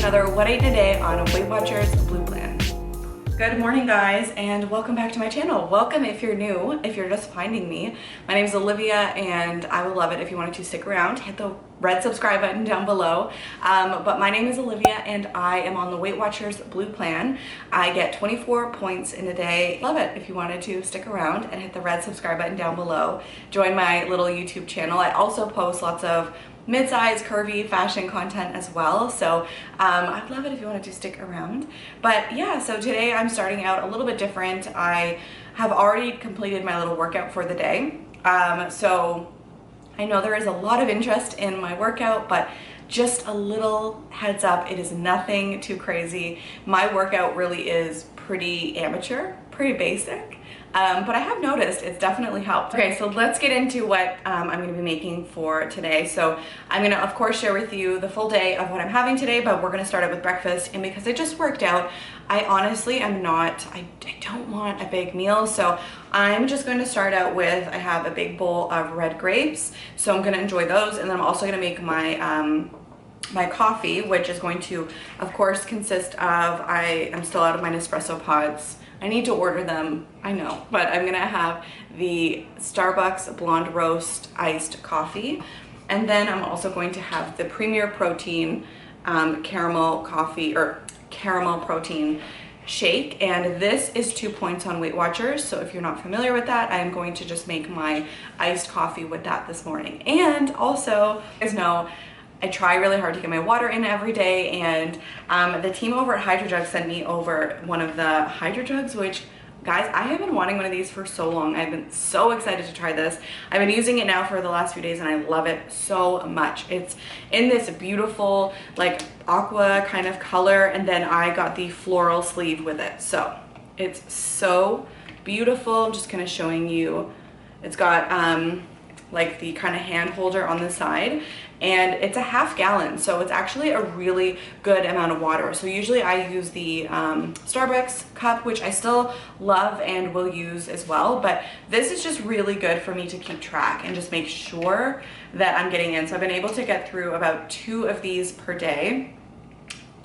another What I Ate Today on Weight Watchers Blue Plan. Good morning guys, and welcome back to my channel. Welcome if you're new, if you're just finding me. My name is Olivia and I would love it if you wanted to stick around. Hit the red subscribe button down below. But my name is Olivia and I am on the Weight Watchers Blue Plan. I get 24 points in a day. Love it if you wanted to stick around and hit the red subscribe button down below. Join my little YouTube channel. I also post lots of mid-size curvy fashion content as well, so I'd love it if you wanted to stick around. But yeah, so today I'm starting out a little bit different. I have already completed my little workout for the day, so I know there is a lot of interest in my workout, but just a little heads up, it is nothing too crazy. My workout really is pretty amateur, pretty basic. But I have noticed it's definitely helped. Okay, so let's get into what I'm going to be making for today. So I'm going to, of course, share with you the full day of what I'm having today, but we're going to start out with breakfast. And because I just worked out, I honestly am not, I don't want a big meal. So I'm just going to start out with, I have a big bowl of red grapes. So I'm going to enjoy those. And then I'm also going to make my my coffee, which is going to, of course, consist of, I am still out of my Nespresso pods. I need to order them, I know, but I'm gonna have the Starbucks Blonde Roast iced coffee. And then I'm also going to have the Premier Protein caramel coffee, or caramel protein shake. And this is 2 points on Weight Watchers. So if you're not familiar with that, I'm going to just make my iced coffee with that this morning. And also, you guys know, I try really hard to get my water in every day, and the team over at HydroJug sent me over one of the HydroJugs, which, guys, I have been wanting one of these for so long. I've been so excited to try this. I've been using it now for the last few days and I love it so much. It's in this beautiful like aqua kind of color, and then I got the floral sleeve with it. So it's so beautiful. I'm just kind of showing you. It's got like the kind of hand holder on the side, and it's a half gallon, so it's actually a really good amount of water. So usually I use the Starbucks cup, which I still love and will use as well, but this is just really good for me to keep track and just make sure that I'm getting in. So I've been able to get through about 2 of these per day,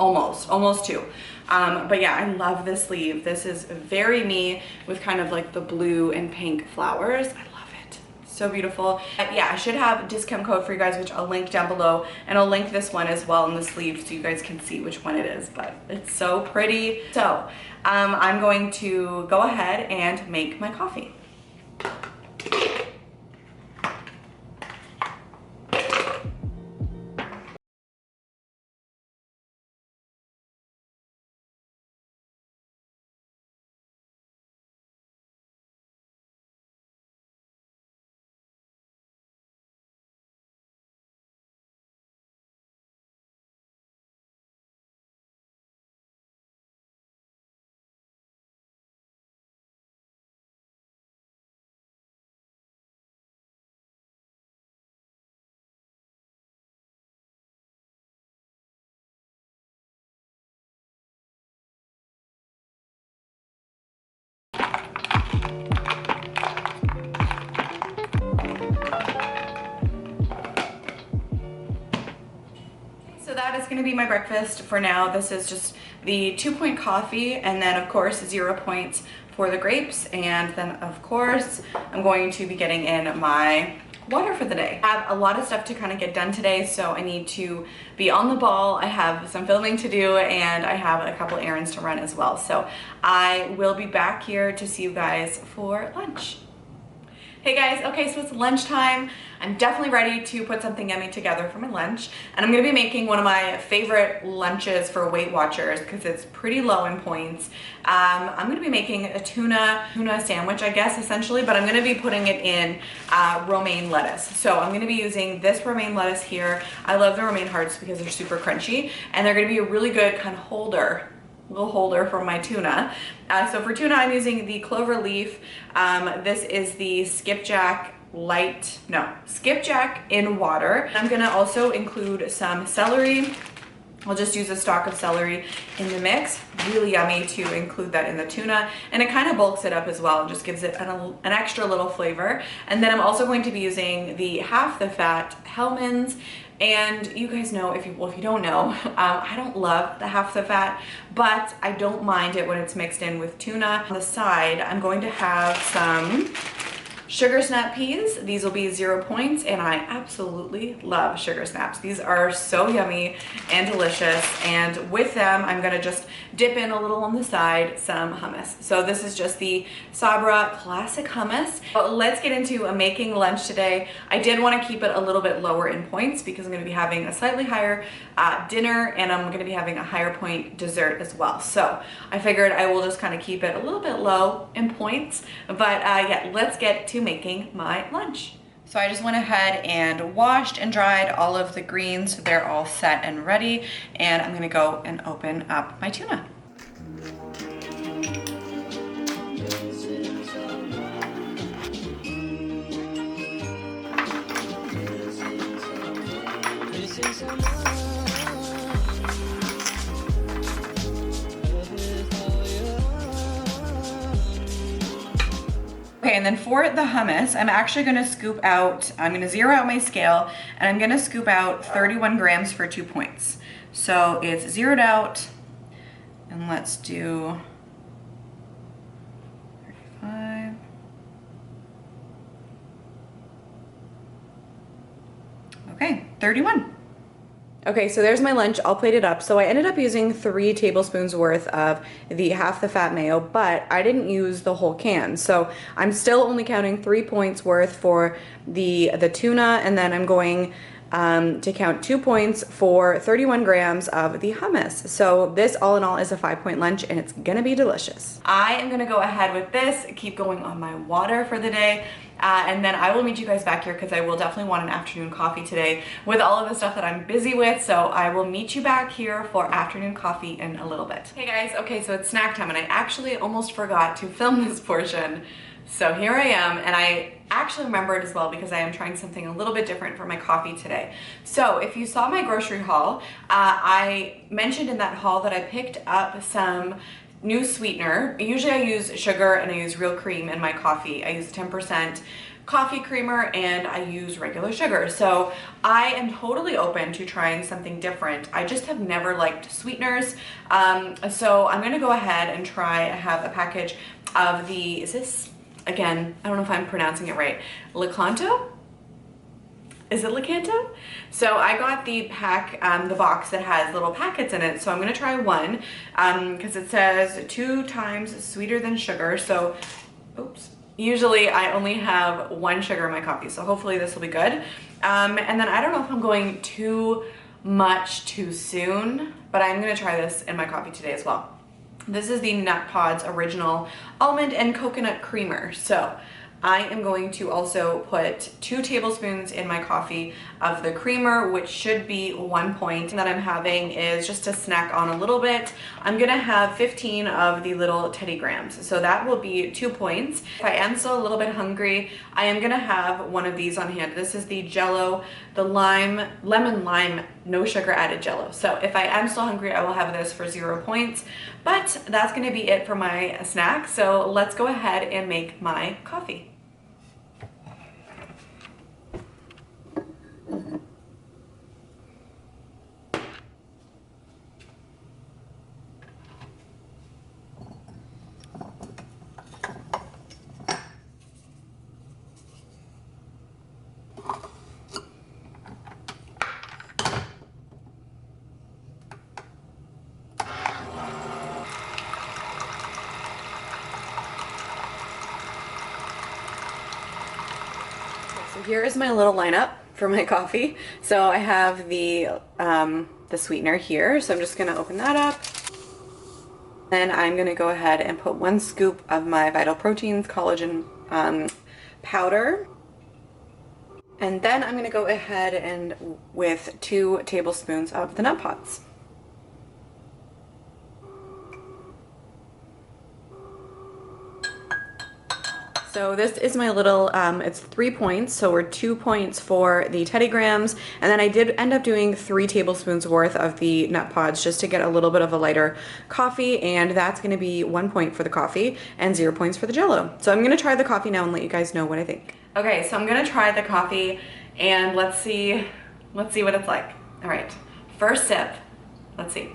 almost 2. But yeah, I love this sleeve. This is very me with kind of like the blue and pink flowers. So beautiful. Yeah, I should have a discount code for you guys, which I'll link down below, and I'll link this one as well in the sleeve so you guys can see which one it is, but it's so pretty. So I'm going to go ahead and make my coffee. That is going to be my breakfast for now. This is just the 2-point coffee, and then of course 0 points for the grapes, and then of course I'm going to be getting in my water for the day. I have a lot of stuff to kind of get done today, so I need to be on the ball. I have some filming to do and I have a couple errands to run as well. So I will be back here to see you guys for lunch. Hey guys, okay, so it's lunchtime. I'm definitely ready to put something yummy together for my lunch, and I'm gonna be making one of my favorite lunches for Weight Watchers because it's pretty low in points. I'm gonna be making a tuna sandwich, I guess, essentially, but I'm gonna be putting it in romaine lettuce. So I'm gonna be using this romaine lettuce here. I love the romaine hearts because they're super crunchy, and they're gonna be a really good kind of little holder for my tuna. So for tuna, I'm using the clover leaf. This is the skipjack skipjack in water. I'm gonna also include some celery, I'll just use a stalk of celery in the mix. Really yummy to include that in the tuna, and it kind of bulks it up as well and just gives it an extra little flavor. And then I'm also going to be using the half the fat Hellmann's. And you guys know, if you don't know, I don't love the half the fat, but I don't mind it when it's mixed in with tuna. On the side, I'm going to have some sugar snap peas. These will be 0 points, and I absolutely love sugar snaps. These are so yummy and delicious, and with them I'm gonna just dip in a little on the side some hummus. So this is just the Sabra classic hummus. But let's get into making lunch today. I did want to keep it a little bit lower in points because I'm going to be having a slightly higher dinner, and I'm going to be having a higher point dessert as well. So I figured I will just kind of keep it a little bit low in points. But yeah, let's get to making my lunch. So I just went ahead and washed and dried all of the greens so they're all set and ready, and I'm gonna go and open up my tuna. Okay, and then for the hummus, I'm actually gonna scoop out, I'm gonna zero out my scale, and I'm gonna scoop out 31 grams for 2 points. So it's zeroed out, and let's do 35. Okay, 31. Okay, so there's my lunch all plated up. So I ended up using 3 tablespoons worth of the half the fat mayo, but I didn't use the whole can. So I'm still only counting 3 points worth for the tuna, and then I'm going to count 2 points for 31 grams of the hummus. So this all in all is a 5-point lunch, and it's gonna be delicious. I am gonna go ahead with this, keep going on my water for the day, and then I will meet you guys back here because I will definitely want an afternoon coffee today with all of the stuff that I'm busy with. So I will meet you back here for afternoon coffee in a little bit. Hey guys, okay, so it's snack time, and I actually almost forgot to film this portion. So here I am, and I actually remembered as well because I am trying something a little bit different for my coffee today. So if you saw my grocery haul, I mentioned in that haul that I picked up some new sweetener. Usually I use sugar and I use real cream in my coffee. I use 10% coffee creamer and I use regular sugar. So I am totally open to trying something different. I just have never liked sweeteners. So I'm gonna go ahead and try, I have a package of the, is this, again, I don't know if I'm pronouncing it right, Lakanto? Is it Lakanto? So I got the pack, the box that has little packets in it. So I'm gonna try one because it says 2 times sweeter than sugar. So, oops. Usually I only have 1 sugar in my coffee. So hopefully this will be good. And then I don't know if I'm going too much too soon, but I'm gonna try this in my coffee today as well. This is the Nut Pods Original Almond and Coconut Creamer. So I am going to also put 2 tablespoons in my coffee of the creamer, which should be 1 point. That I'm having is just to snack on a little bit. I'm gonna have 15 of the little Teddy Grahams. So that will be 2 points. If I am still a little bit hungry, I am gonna have one of these on hand. This is the Jello, the lemon lime, no sugar added Jello. So if I am still hungry, I will have this for 0 points. But that's gonna be it for my snack. So let's go ahead and make my coffee. So here is my little lineup for my coffee. So I have the sweetener here. So I'm just gonna open that up. Then I'm gonna go ahead and put 1 scoop of my Vital Proteins collagen powder. And then I'm gonna go ahead and with 2 tablespoons of the Nut Pods. So this is my little, it's 3 points, so we're 2 points for the Teddy Grahams, and then I did end up doing 3 tablespoons worth of the nut pods just to get a little bit of a lighter coffee, and that's gonna be 1 point for the coffee and 0 points for the Jell-O. So I'm gonna try the coffee now and let you guys know what I think. Okay, so I'm gonna try the coffee and let's see what it's like. All right, first sip, let's see.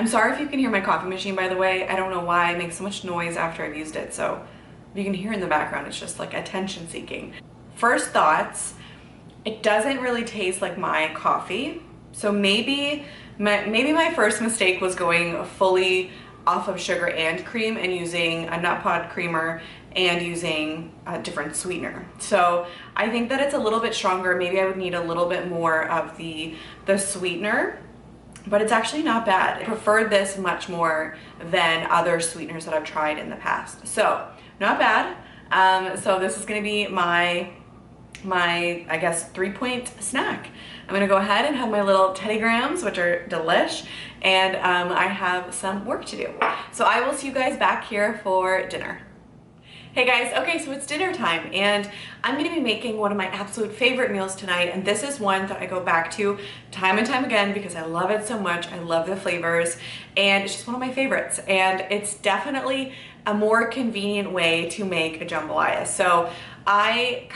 I'm sorry if you can hear my coffee machine, by the way. I don't know why it makes so much noise after I've used it, so you can hear in the background, it's just like attention seeking. First thoughts, it doesn't really taste like my coffee. So maybe my first mistake was going fully off of sugar and cream and using a nut pod creamer and using a different sweetener. So I think that it's a little bit stronger. Maybe I would need a little bit more of the sweetener, but it's actually not bad. I preferred this much more than other sweeteners that I've tried in the past. So not bad. So this is gonna be my I guess 3-point snack. I'm gonna go ahead and have my little Teddy Grahams, which are delish, and I have some work to do. So I will see you guys back here for dinner. Hey guys, okay, so it's dinner time and I'm gonna be making one of my absolute favorite meals tonight, and this is one that I go back to time and time again because I love it so much. I love the flavors and it's just one of my favorites, and it's definitely a more convenient way to make a jambalaya. So I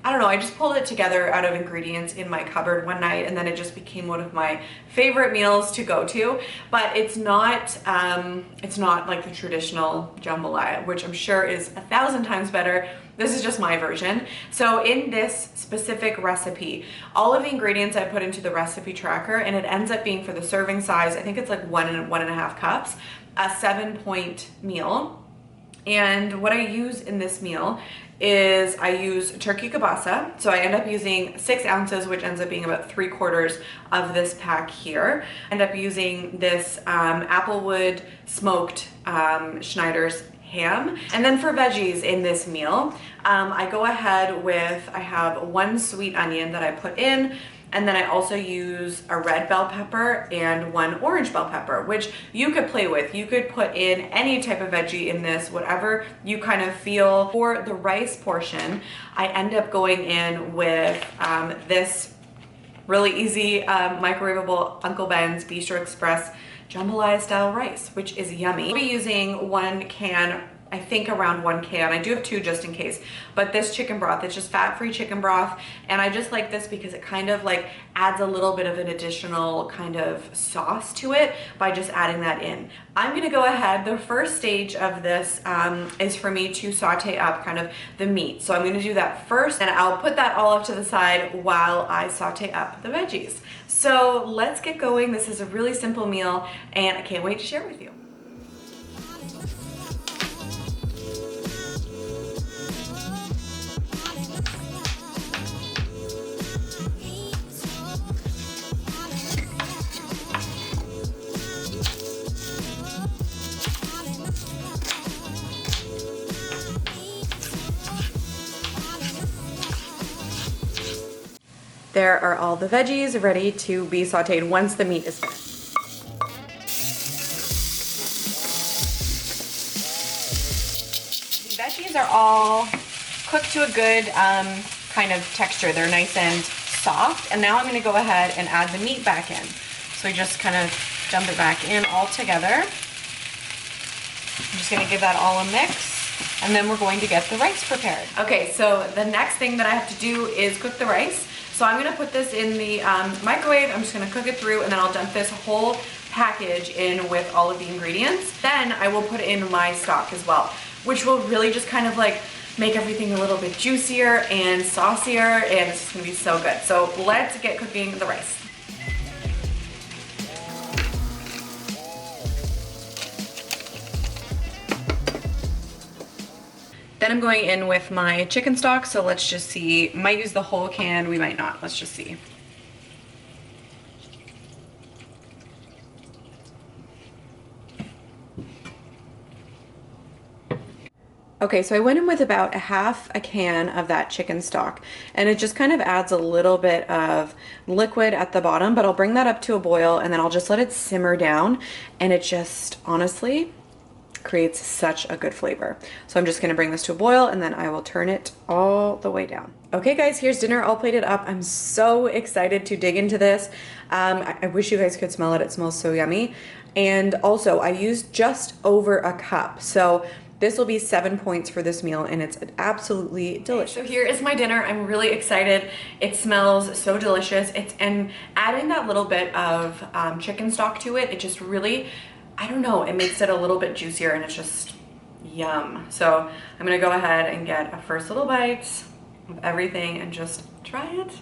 don't know, I just pulled it together out of ingredients in my cupboard one night, and then it just became one of my favorite meals to go to. But it's not like the traditional jambalaya, which I'm sure is 1,000 times better. This is just my version. So in this specific recipe, all of the ingredients I put into the recipe tracker, and it ends up being, for the serving size, I think it's like 1.5 cups, a 7-point meal. And what I use in this meal is I use turkey kielbasa. So I end up using 6 ounces, which ends up being about 3/4 of this pack here. I end up using this applewood smoked Schneider's ham. And then for veggies in this meal, I go ahead with, I have 1 sweet onion that I put in, and then I also use a red bell pepper and 1 orange bell pepper, which you could play with. You could put in any type of veggie in this, whatever you kind of feel. For the rice portion, I end up going in with this really easy microwavable Uncle Ben's Bistro Express jambalaya style rice, which is yummy. I'll be using 1 can, I think around 1 can. I do have 2 just in case, but this chicken broth, it's just fat-free chicken broth, and I just like this because it kind of like adds a little bit of an additional kind of sauce to it by just adding that in. I'm gonna go ahead, the first stage of this is for me to saute up kind of the meat. So I'm gonna do that first, and I'll put that all up to the side while I saute up the veggies. So let's get going. This is a really simple meal, and I can't wait to share it with you. There are all the veggies ready to be sauteed once the meat is done. The veggies are all cooked to a good kind of texture. They're nice and soft. And now I'm gonna go ahead and add the meat back in. So we just kind of dump it back in all together. I'm just gonna give that all a mix, and then we're going to get the rice prepared. Okay, so the next thing that I have to do is cook the rice. So I'm gonna put this in the microwave. I'm just gonna cook it through, and then I'll dump this whole package in with all of the ingredients. Then I will put in my stock as well, which will really just kind of like make everything a little bit juicier and saucier, and it's just gonna be so good. So let's get cooking the rice. Then I'm going in with my chicken stock, so let's just see. Might use the whole can, we might not. Let's just see. Okay, so I went in with about half a can of that chicken stock, and it just kind of adds a little bit of liquid at the bottom, but I'll bring that up to a boil, and then I'll just let it simmer down, and it just, honestly, creates such a good flavor. So I'm just gonna bring this to a boil and then I will turn it all the way down. Okay guys, here's dinner all plated up. I'm so excited to dig into this. I wish you guys could smell it. It smells so yummy. And also I used just over a cup. So this will be 7 points for this meal and it's absolutely delicious. So here is my dinner. I'm really excited. It smells so delicious. And adding that little bit of chicken stock to it, it just really, I don't know, it makes it a little bit juicier and it's just yum. So I'm gonna go ahead and get a first little bite of everything and just try it.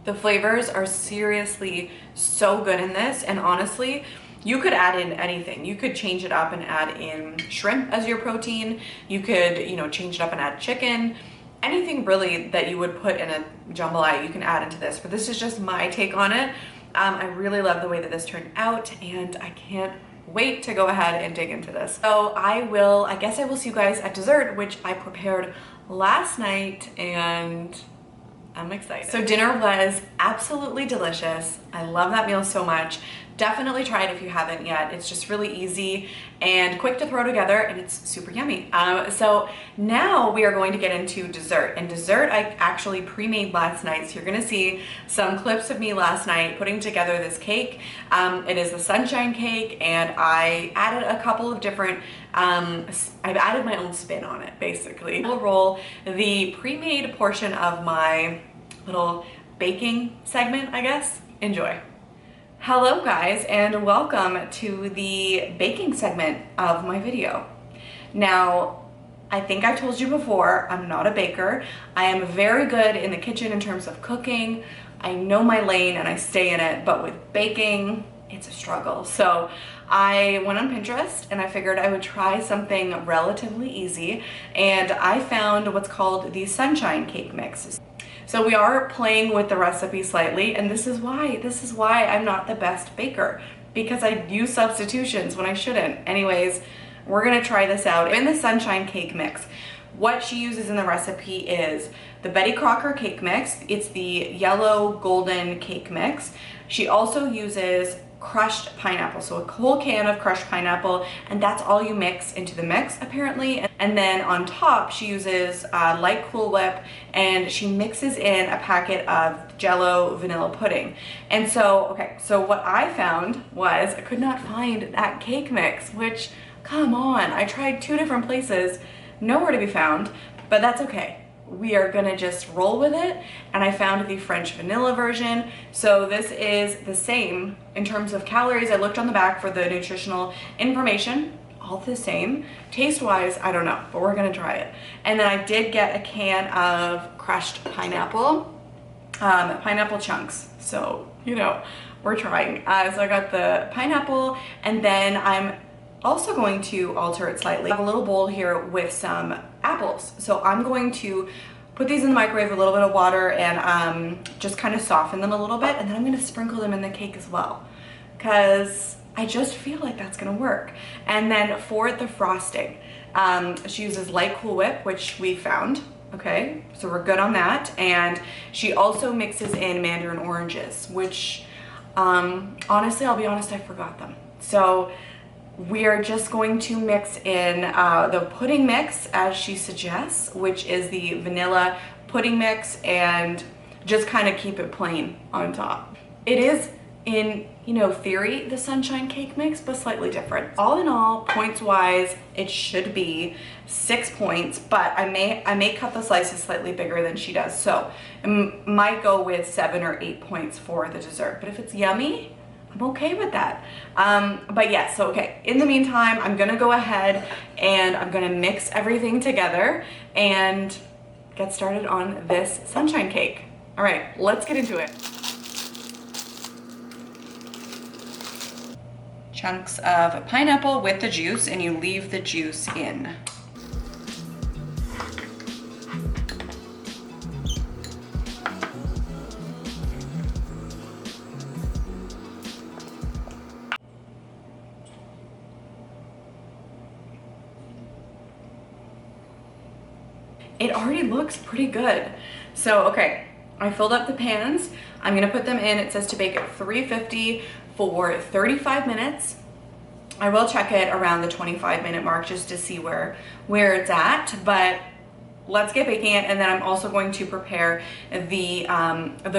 The flavors are seriously so good in this, and honestly, you could add in anything. You could change it up and add in shrimp as your protein. You could, you know, change it up and add chicken. Anything really that you would put in a jambalaya, you can add into this. But this is just my take on it. I really love the way that this turned out, and I can't wait to go ahead and dig into this. So I guess I will see you guys at dessert, which I prepared last night, and I'm excited. So dinner was absolutely delicious. I love that meal so much. Definitely try it if you haven't yet. It's just really easy and quick to throw together, and it's super yummy. So now we are going to get into dessert. And dessert I actually pre-made last night. So you're gonna see some clips of me last night putting together this cake. It is the sunshine cake, and I added a couple of different, I've added my own spin on it, basically. I'll roll the pre-made portion of my little baking segment, I guess. Enjoy. Hello guys, and welcome to the baking segment of my video. Now, I think I told you before, I'm not a baker. I am very good in the kitchen in terms of cooking. I know my lane and I stay in it, but with baking, it's a struggle. So I went on Pinterest and I figured I would try something relatively easy, and I found what's called the sunshine cake mix. So we are playing with the recipe slightly, and this is why I'm not the best baker, because I use substitutions when I shouldn't. Anyways, we're gonna try this out. In the sunshine cake mix, what she uses in the recipe is the Betty Crocker cake mix. It's the yellow golden cake mix. She also uses crushed pineapple, so a whole can of crushed pineapple, and that's all you mix into the mix apparently. And then on top she uses light Cool Whip, and she mixes in a packet of Jello vanilla pudding. And so, okay, so what I found was I could not find that cake mix, which, come on, I tried 2 different places, nowhere to be found, but that's okay. We are gonna just roll with it, and I found the French vanilla version. So this is the same in terms of calories. I looked on the back for the nutritional information, all the same. Taste-wise, I don't know, but we're gonna try it. And then I did get a can of crushed pineapple, pineapple chunks. So, you know, we're trying. So I got the pineapple, and then I'm also going to alter it slightly. I have a little bowl here with some apples. So I'm going to put these in the microwave with a little bit of water and just kind of soften them a little bit, and then I'm gonna sprinkle them in the cake as well, because I just feel like that's gonna work. And then for the frosting, she uses light Cool Whip, which we found. Okay, so we're good on that. And she also mixes in mandarin oranges, which honestly, I'll be honest, I forgot them. So we are just going to mix in the pudding mix as she suggests, which is the vanilla pudding mix, and just kind of keep it plain on top. It is, in, you know, theory, the sunshine cake mix, but slightly different. All in all, points wise, it should be 6 points, but I may cut the slices slightly bigger than she does, so I might go with 7 or 8 points for the dessert. But if it's yummy, I'm okay with that. But yeah, so okay, in the meantime, I'm gonna go ahead and I'm gonna mix everything together and get started on this sunshine cake. All right, let's get into it. Chunks of pineapple with the juice, and you leave the juice in. It already looks pretty good. So, okay, I filled up the pans. I'm gonna put them in. It says to bake at 350 for 35 minutes. I will check it around the 25-minute mark just to see where it's at, but let's get baking it. And then I'm also going to prepare the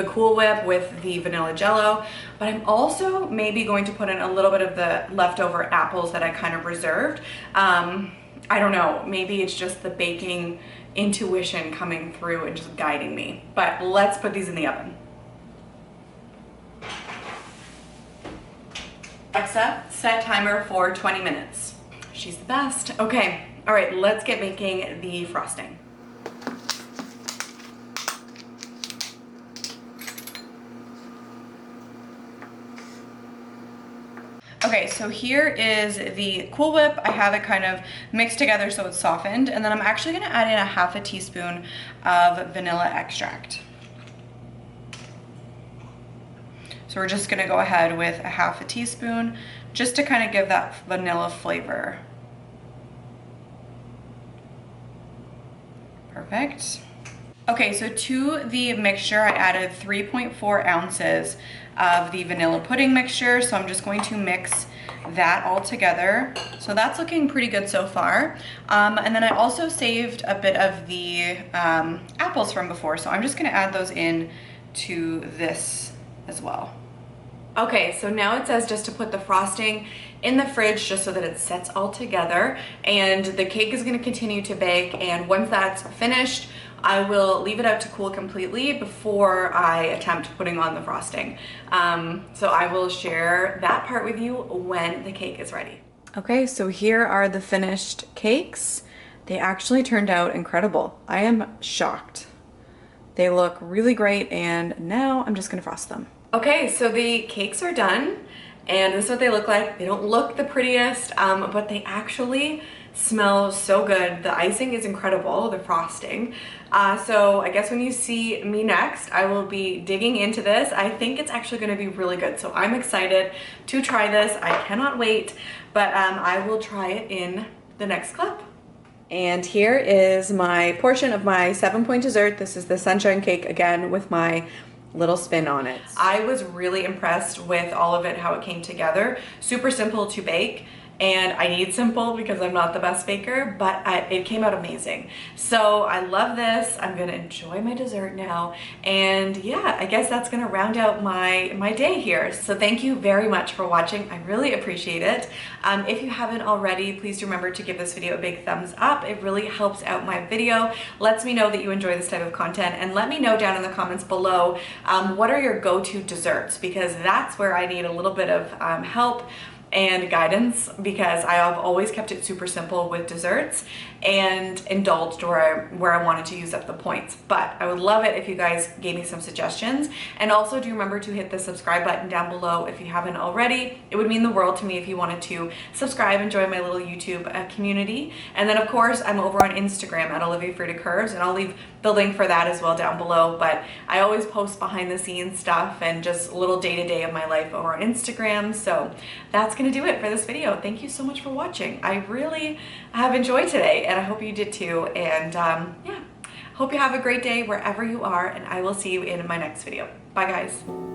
Cool Whip with the vanilla jello, but I'm also maybe going to put in a little bit of the leftover apples that I kind of reserved. I don't know, maybe it's just the baking intuition coming through and just guiding me, but let's put these in the oven. Alexa, set timer for 20 minutes. She's the best. Okay, all right, let's get making the frosting. Okay, so here is the Cool Whip. I have it kind of mixed together so it's softened, and then I'm actually gonna add in a half a teaspoon of vanilla extract. So we're just gonna go ahead with a half a teaspoon just to kind of give that vanilla flavor. Perfect. Okay, so to the mixture, I added 3.4 ounces of the vanilla pudding mixture. So I'm just going to mix that all together. So that's looking pretty good so far. And then I also saved a bit of the apples from before. So I'm just gonna add those in to this as well. Okay, so now it says just to put the frosting in the fridge just so that it sets all together, and the cake is gonna continue to bake, and once that's finished, I will leave it out to cool completely before I attempt putting on the frosting. So I will share that part with you when the cake is ready. Okay, so here are the finished cakes. They actually turned out incredible. I am shocked. They look really great, and now I'm just gonna frost them. Okay, so the cakes are done, and this is what they look like. They don't look the prettiest, but they actually smell so good. The icing is incredible, the frosting. So I guess when you see me next, I will be digging into this. I think it's actually gonna be really good. So I'm excited to try this. I cannot wait, but I will try it in the next clip. And here is my portion of my 7-point dessert. This is the sunshine cake again with my little spin on it. I was really impressed with all of it, how it came together. Super simple to bake, and I need simple because I'm not the best baker, but it came out amazing. So I love this. I'm gonna enjoy my dessert now, and yeah, I guess that's gonna round out my day here. So thank you very much for watching. I really appreciate it. If you haven't already, please do remember to give this video a big thumbs up. It really helps out my video, lets me know that you enjoy this type of content, and let me know down in the comments below what are your go-to desserts, because that's where I need a little bit of help and guidance, because I have always kept it super simple with desserts and indulged where I wanted to use up the points. But I would love it if you guys gave me some suggestions, and also do remember to hit the subscribe button down below if you haven't already. It would mean the world to me if you wanted to subscribe and join my little YouTube community. And then of course I'm over on Instagram at OliviaFredaCurves, and I'll leave the link for that as well down below. But I always post behind the scenes stuff and just a little day-to-day of my life over on Instagram. So that's gonna do it for this video. Thank you so much for watching. I really have enjoyed today, and I hope you did too. And yeah, hope you have a great day wherever you are, and I will see you in my next video. Bye guys.